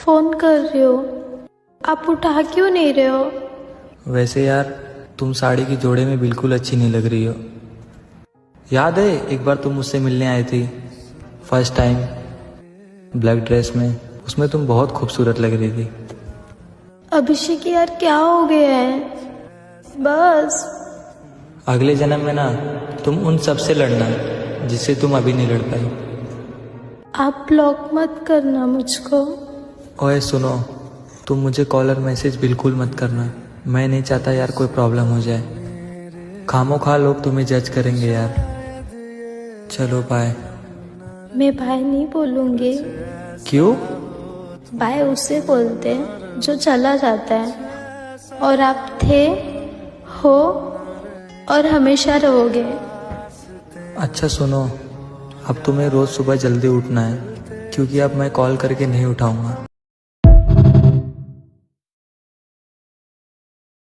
Phone कर रही हो, आप उठा क्यों नहीं रहे हो? वैसे यार तुम साड़ी की जोड़े में बिल्कुल अच्छी नहीं लग रही हो। याद है एक बार तुम मुझसे मिलने आई थी फर्स्ट टाइम ब्लैक ड्रेस में, उसमें तुम बहुत खूबसूरत लग रही थी। अभिषेक यार क्या हो गया है? बस अगले जन्म में ना तुम उन सब से लड़ना जिससे तुम अभी नहीं लड़ पाई। आप ब्लॉक मत करना मुझको। ओए सुनो, तुम मुझे कॉलर मैसेज बिल्कुल मत करना, मैं नहीं चाहता यार कोई प्रॉब्लम हो जाए। खामोखा लोग तुम्हें जज करेंगे यार। चलो बाय। मैं भाई नहीं बोलूँगी। क्यों? भाई उसे बोलते हैं जो चला जाता है, और आप थे, हो और हमेशा रहोगे। अच्छा सुनो, अब तुम्हें रोज़ सुबह जल्दी उठना है क्योंकि अब मैं कॉल करके नहीं उठाऊंगा।